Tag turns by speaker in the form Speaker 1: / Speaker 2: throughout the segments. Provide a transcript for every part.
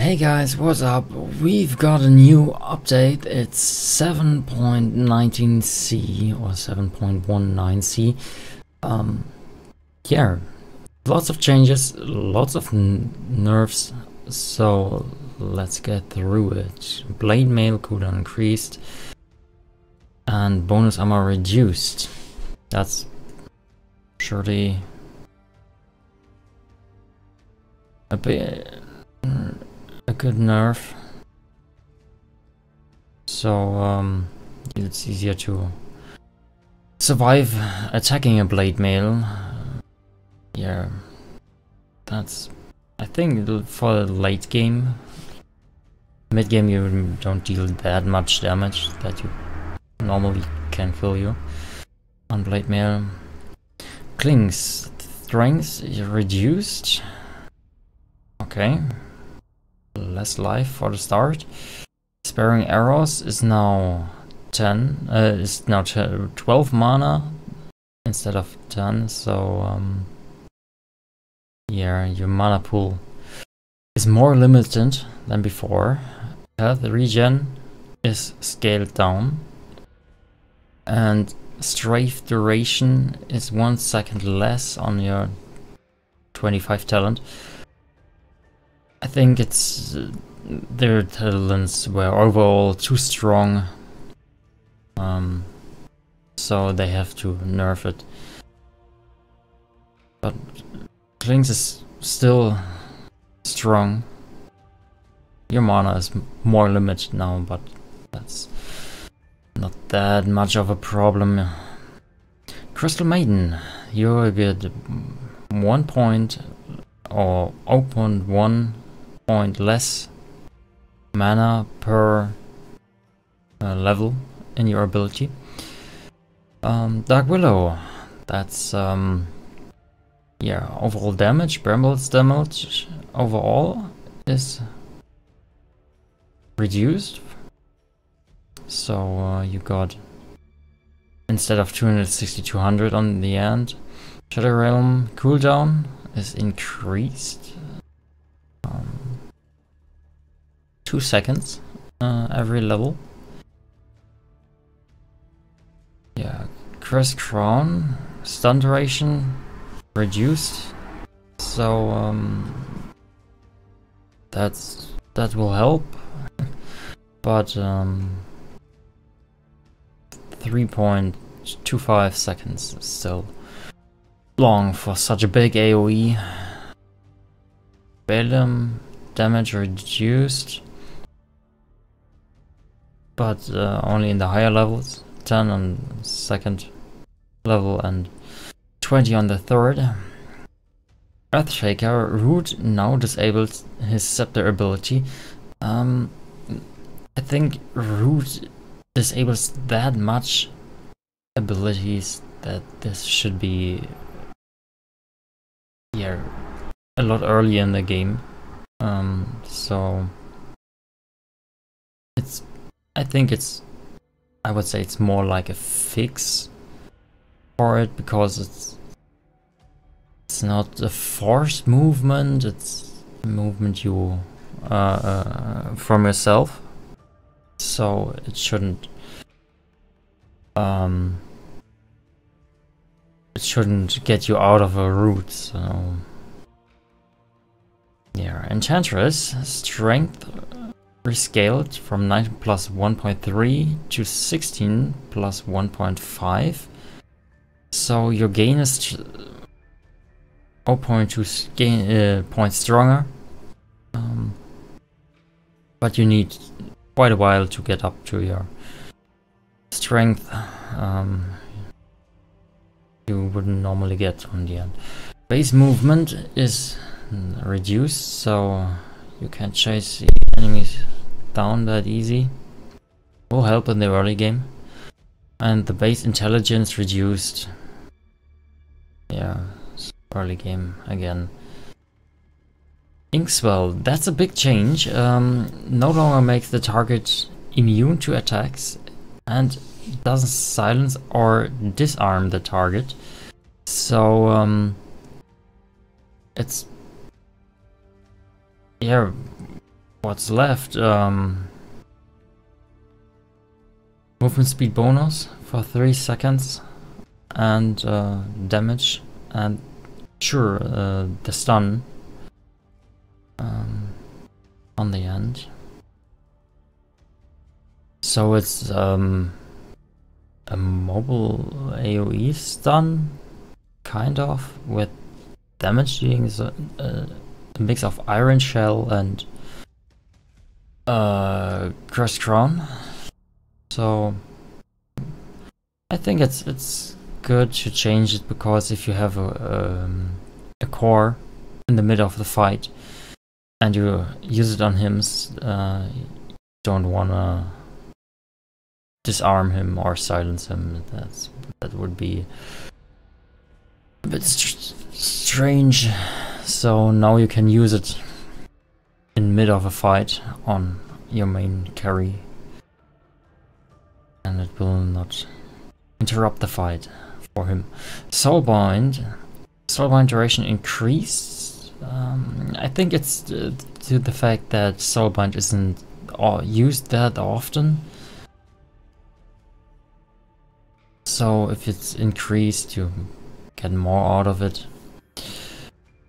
Speaker 1: Hey guys, what's up? We've got a new update. It's 7.19c or 7.19c. Yeah, lots of changes, lots of nerfs. So let's get through it. Blade mail cooldown increased and bonus armor reduced. That's surely a bit a good nerf. So it's easier to survive attacking a blade mail. Yeah, that's, I think, for the late game. Mid game you don't deal that much damage that you normally can kill you on blade mail. Clings strength is reduced. Okay, less life for the start. Sparing arrows is now 10. Is now 12 mana instead of 10. So yeah, your mana pool is more limited than before. Health regen is scaled down, and strafe duration is 1 second less on your 25 talent. I think it's their talents were overall too strong, so they have to nerf it. But Clings is still strong. Your mana is more limited now, but that's not that much of a problem. Crystal Maiden, you get 1 point or 0.1 point less mana per level in your ability. Dark Willow, that's yeah, overall damage, Brambles damage overall is reduced. So you got, instead of 260, 200 on the end. Shadow Realm cooldown is increased. 2 seconds every level. Yeah, Curse Crown stun duration reduced. So that will help. But 3.25 seconds is still long for such a big AoE. Balaam damage reduced, but only in the higher levels. 10 on second level and 20 on the third. Earthshaker Root now disables his scepter ability. I think Root disables that much abilities that this should be, yeah, a lot earlier in the game. So it's, I think it's, I would say it's more like a fix for it, because it's not a forced movement, it's a movement you from yourself. So it shouldn't get you out of a route. So yeah, Enchantress strength rescaled from 19 plus 1.3 to 16 plus 1.5. So your gain is 0.2 points stronger, but you need quite a while to get up to your strength. You wouldn't normally get on the end. Base movement is reduced, so you can't chase the enemies down that easy. Will help in the early game. And the base intelligence reduced. Yeah, early game again. Inkswell, that's a big change. No longer makes the target immune to attacks and doesn't silence or disarm the target. So it's, yeah, what's left? Movement speed bonus for 3 seconds, and damage, and sure, the stun on the end. So it's a mobile AoE stun, kind of, with damage dealing. Is a mix of Iron Shell and Cursed Crown. So I think it's good to change it, because if you have a core in the middle of the fight and you use it on him, you don't wanna disarm him or silence him. That would be a bit strange. So now you can use it in mid of a fight on your main carry, and it will not interrupt the fight for him. Soulbind duration increased. I think it's to the fact that Soulbind isn't used that often. So if it's increased, you get more out of it.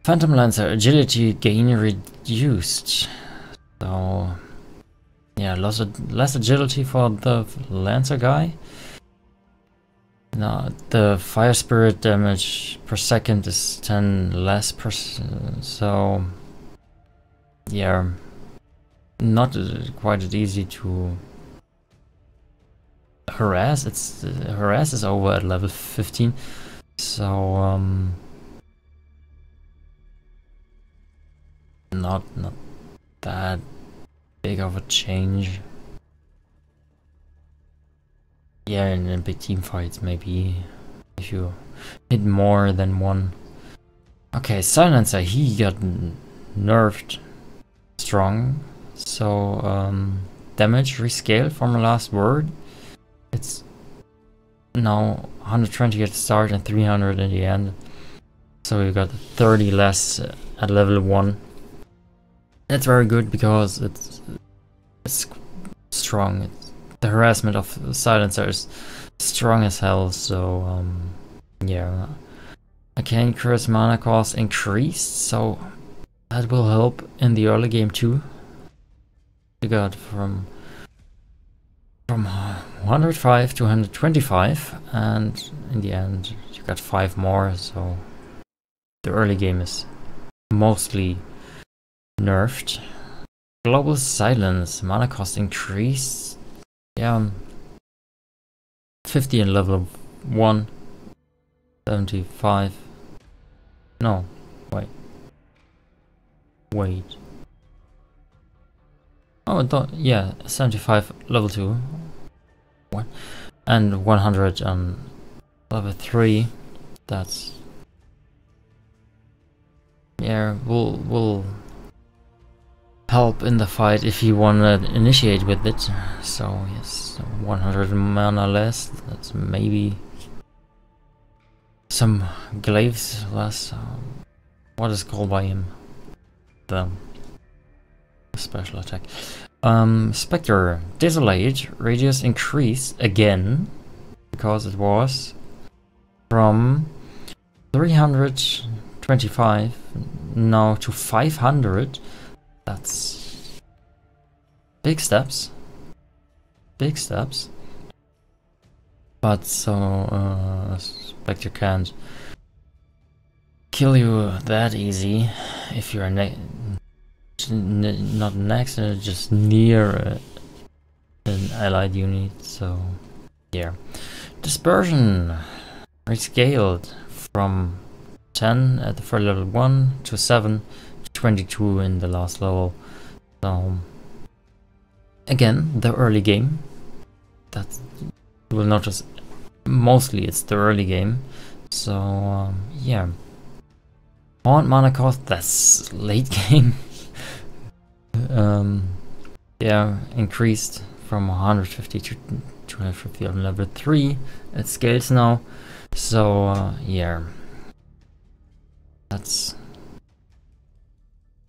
Speaker 1: Phantom Lancer agility gain reduced. So yeah, less agility for the Lancer guy. Now the fire spirit damage per second is 10 less per. So yeah, not quite as easy to harass. Harass is over at level 15, so not that big of a change. Yeah, in big team fights maybe, if you hit more than one. Okay, Silencer, he got nerfed strong, so damage rescaled from the last word. It's now 120 at the start and 300 in the end. So you got 30 less at level 1. That's very good, because it's strong. The harassment of Silencer is strong as hell, so yeah. Arcane Curse mana cost increased, so that will help in the early game too. You got from 105 to 125, and in the end you got 5 more, so the early game is mostly nerfed. Global Silence mana cost increased. Yeah, 50 in level 1, 75. No, wait. Oh, yeah, 75 level 2. What? And 100 on level 3. That's, yeah, will help in the fight if you wanna initiate with it. So yes, 100 mana less. That's maybe some glaives less. What is called by him? The special attack. Spectre, Desolate, radius increase again, because it was from 325 now to 500. That's big steps. Big steps. But so Spectre can't kill you that easy if you're not next, just near an allied unit. So yeah, Dispersion rescaled from 10 at the first level 1 to 7 to 22 in the last level. So again, the early game, that you will notice mostly it's the early game. So yeah, Haunt mana cost, that's late game. Yeah, increased from 150 to 250 on level 3. It scales now. So yeah, that's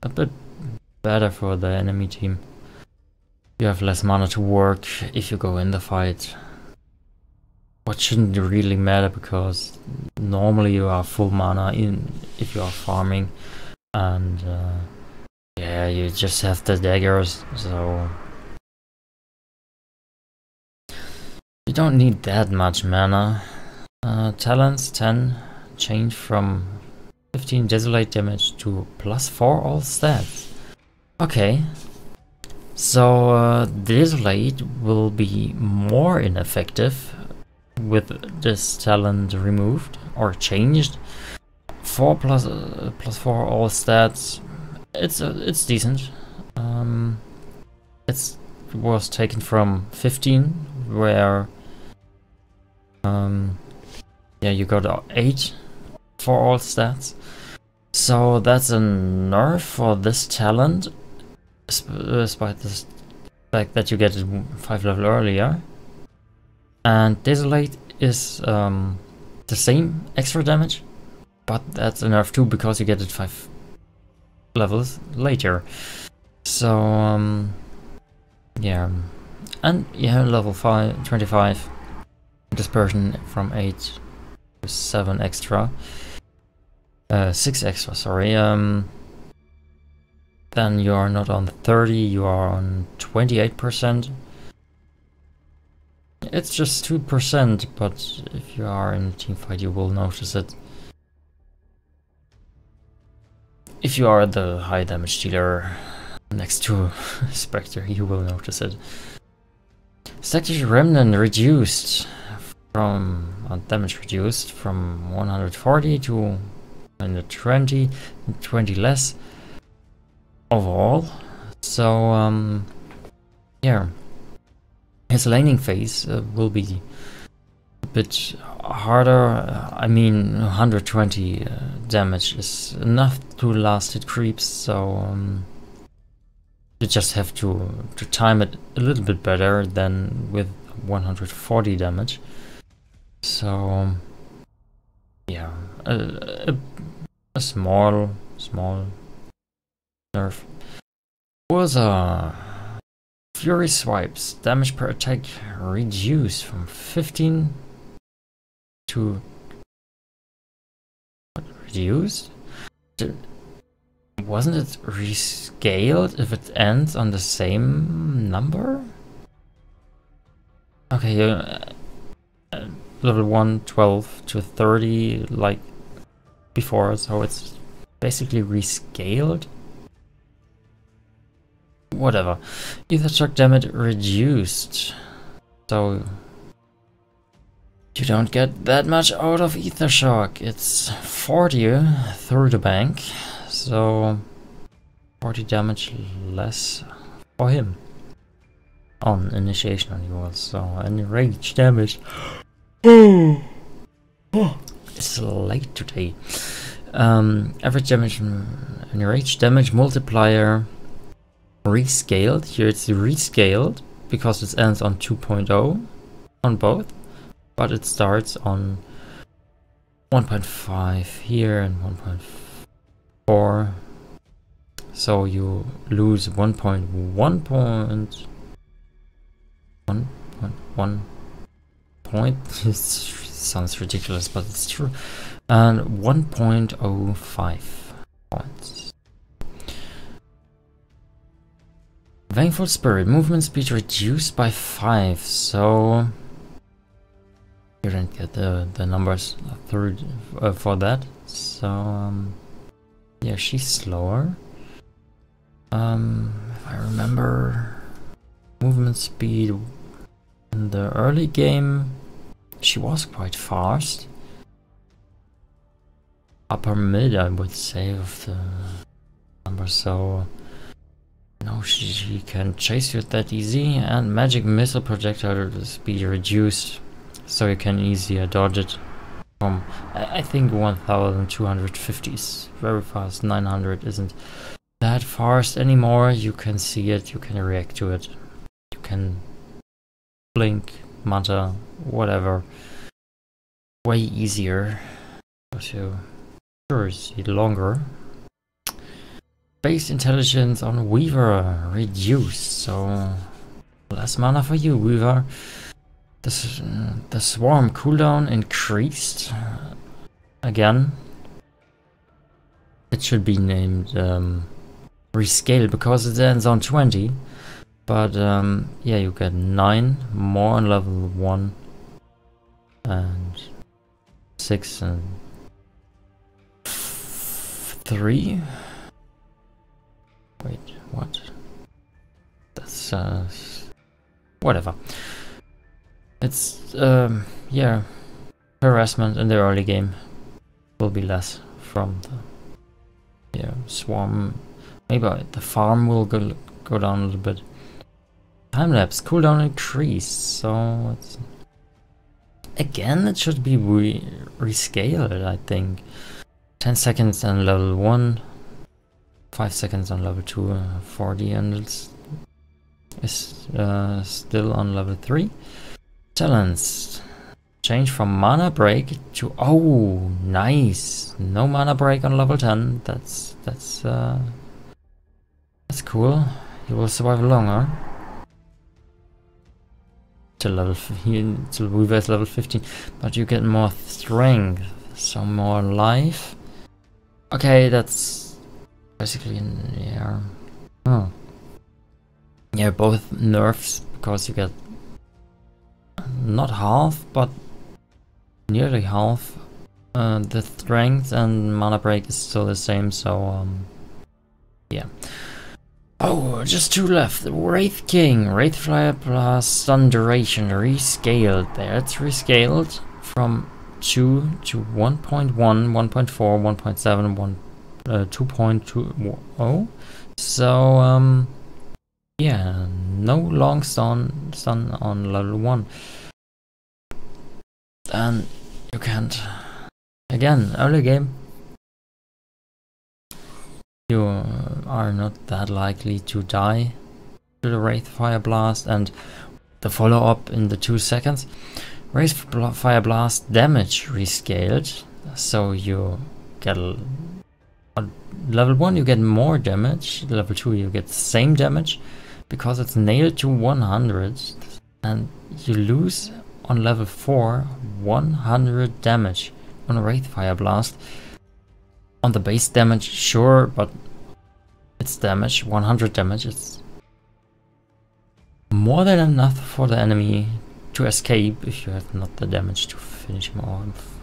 Speaker 1: a bit better for the enemy team. You have less mana to work if you go in the fight. What shouldn't really matter, because normally you are full mana in if you are farming, and yeah, you just have the daggers, so you don't need that much mana. Talents 10 change from 15 desolate damage to +4 all stats. Okay, so desolate will be more ineffective with this talent removed or changed. 4 +4 all stats. It's decent. It was taken from 15, where yeah, you got 8 for all stats. So that's a nerf for this talent, despite the fact that you get it 5 level earlier. And desolate is the same extra damage, but that's a nerf too, because you get it 5 levels later. So yeah, and yeah, level 25 dispersion from 8 to 7 extra, 6 extra, sorry. Then you are not on 30, you are on 28%. It's just 2%, but if you are in a team fight, you will notice it. If you are the high damage dealer next to Spectre, you will notice it. Static Remnant reduced from damage reduced from 140 to 120, 20 less overall. So yeah. His laning phase will be a bit harder. I mean, 120 damage is enough to last hit creeps, so you just have to time it a little bit better than with 140 damage. So yeah, a small nerf was a Fury swipes, damage per attack reduced from 15 to... what, reduced? Wasn't it rescaled if it ends on the same number? Okay, level 1, 12 to 30 like before, so it's basically rescaled. Whatever. Ether shock damage reduced, so you don't get that much out of ether shock. It's 40 through the bank, so 40 damage less for him on initiation on yours. So any rage damage. It's late today. Average damage and rage damage multiplier rescaled. Here it's rescaled because it ends on 2.0 on both, but it starts on 1.5 here and 1.4, so you lose 1.1 point. It sounds ridiculous, but it's true. And 1.05 points. Vengeful Spirit, movement speed reduced by 5, so you don't get the numbers through for that. So yeah, she's slower. If I remember, movement speed in the early game, she was quite fast. Upper mid, I would say, of the number. So no, she can chase you that easy, and magic missile projectile speed reduced, so you can easier dodge it from, I think 1250 is very fast. 900 isn't that fast anymore. You can see it, you can react to it, you can blink, mutter, whatever, way easier, because you sure see longer. base intelligence on Weaver reduced, so less mana for you, Weaver. The swarm cooldown increased again. It should be named rescale because it ends on 20. But yeah, you get 9 more on level 1 and 6 and 3. Wait, what? That's whatever. It's yeah, harassment in the early game will be less from the swarm. Maybe the farm will go down a little bit. Time lapse cooldown increased, so it's again it should be rescaled. I think 10 seconds on level 1, 5 seconds on level 2, 40, and it's still on level 3. Challenge. Change from mana break to nice. No mana break on level 10. That's cool. You will survive longer. Till Weaver is level 15, but you get more strength, so more life. Okay, that's basically yeah, both nerfs because you get not half, but nearly half. The strength and mana break is still the same, so yeah. Oh, just 2 left. Wraith King, Wraith Flyer plus stun duration rescaled. There, it's rescaled from 2 to 1.1, 1.4, 1.7, 2.20. So yeah, no long stun on level 1. And you can't again early game. You are not that likely to die to the Wraith Fire Blast, and the follow-up in the 2 seconds. Wraith Fire Blast damage rescaled, so you get level 1 you get more damage, level 2 you get the same damage because it's nailed to 100, and you lose on level 4 100 damage on a Wraith Fire Blast. On the base damage, sure, but it's damage, 100 damage. It's more than enough for the enemy to escape if you have not the damage to finish him off.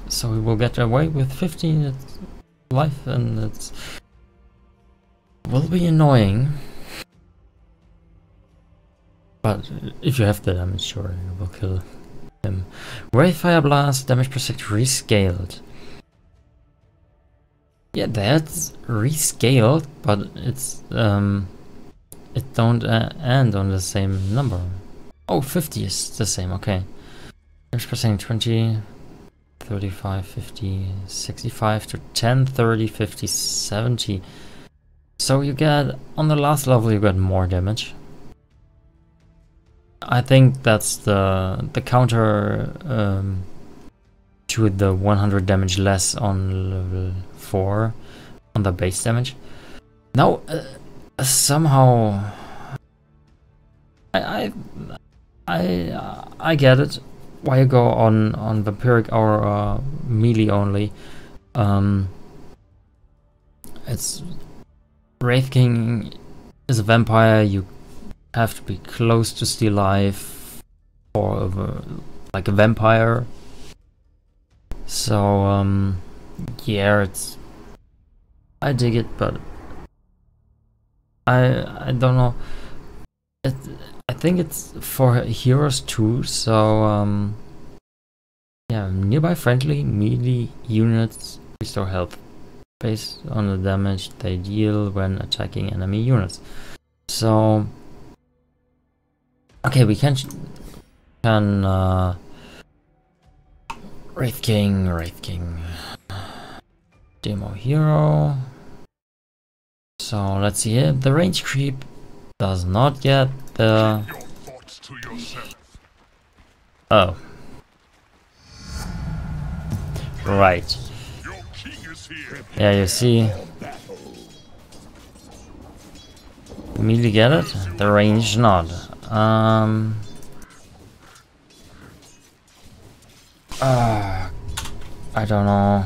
Speaker 1: So he will get away with 15 life, and it will be annoying. But if you have the damage, sure, you will kill him. Wraith Fire Blast, damage per second rescaled. Yeah, that's rescaled, but it's it don't end on the same number. Oh, 50 is the same, okay. Damage per second 20, 35, 50, 65 to 10, 30, 50, 70. So you get, on the last level you get more damage. I think that's the counter to the 100 damage less on level 4 on the base damage. Now somehow I get it why you go on vampiric or melee only. It's Wraith King is a vampire. You have to be close to steel life or like a vampire. So yeah, it's I dig it, but I don't know. I think it's for heroes too. So yeah, nearby friendly melee units restore health based on the damage they deal when attacking enemy units. So okay, we can Wraith King demo hero. So let's see here. The range creep does not get the right. Yeah, you see. Immediately get it? The range not. I don't know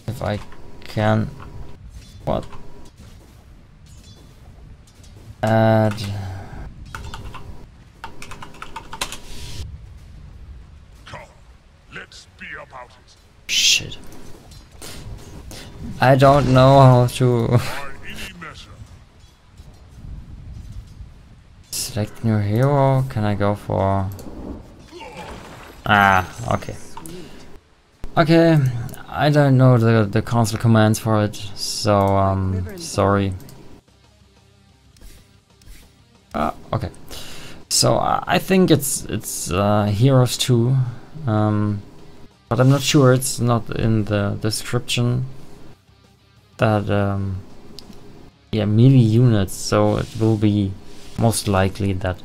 Speaker 1: if I can. What? Add.
Speaker 2: Come, let's be about it.
Speaker 1: Shit. I don't know how to
Speaker 2: By any measure.
Speaker 1: select new hero. Can I go for? Ah, okay. Okay, I don't know the console commands for it, so sorry. Okay. So I think it's Heroes 2, but I'm not sure. It's not in the description. That yeah, melee units. So it will be most likely that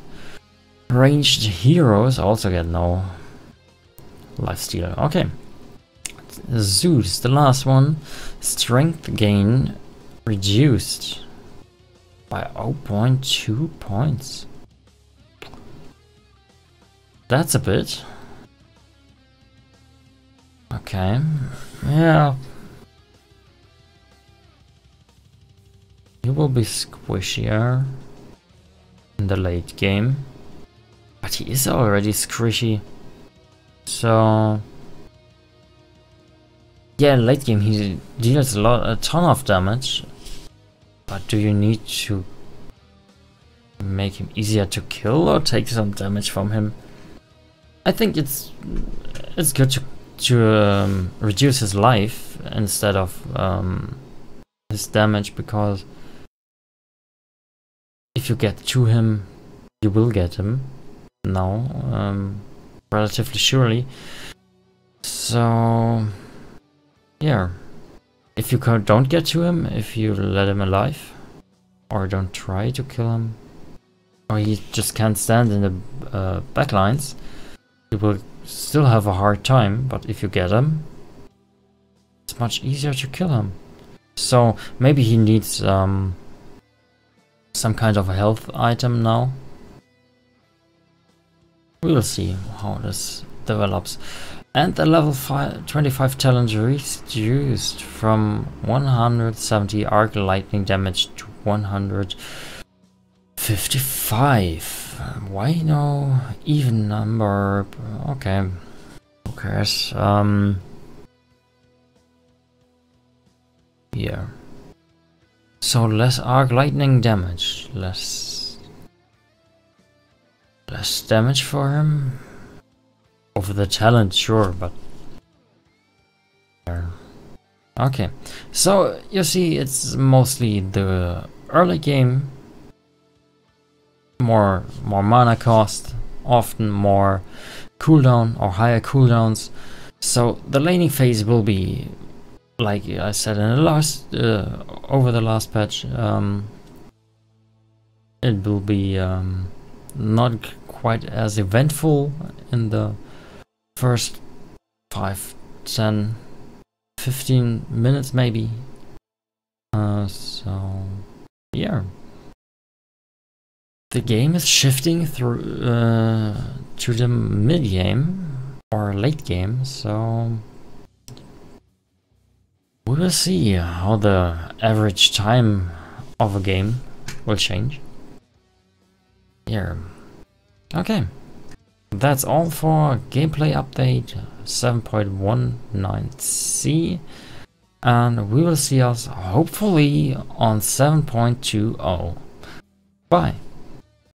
Speaker 1: ranged heroes also get no lifesteal. Okay. Zeus, the last one. Strength gain reduced by 0.2 points. That's a bit. Okay. Yeah. He will be squishier in the late game. But he is already squishy. So yeah, late game he deals a ton of damage. But do you need to make him easier to kill or take some damage from him? I think it's good to reduce his life instead of his damage, because if you get to him, you will get him now, relatively surely. So yeah, if you don't get to him, if you let him alive, or don't try to kill him, or he just can't stand in the backlines, you will still have a hard time. But if you get him, it's much easier to kill him. So maybe he needs some kind of a health item now. We will see how this develops. And the level 25 talent reduced from 170 arc lightning damage to 155. Why no even number? Okay, who cares? Yeah. So less arc lightning damage, less damage for him. Over the talent, sure, but okay. So you see, it's mostly the early game, more mana cost, often more cooldown or higher cooldowns. So the laning phase will be, like I said in the last over the last patch, it will be not quite as eventful in the first 5, 10, 15 minutes maybe. So yeah, the game is shifting through to the mid game or late game, so we will see how the average time of a game will change. Yeah. Okay. That's all for gameplay update 7.19c, and we will see us hopefully on 7.20. Bye.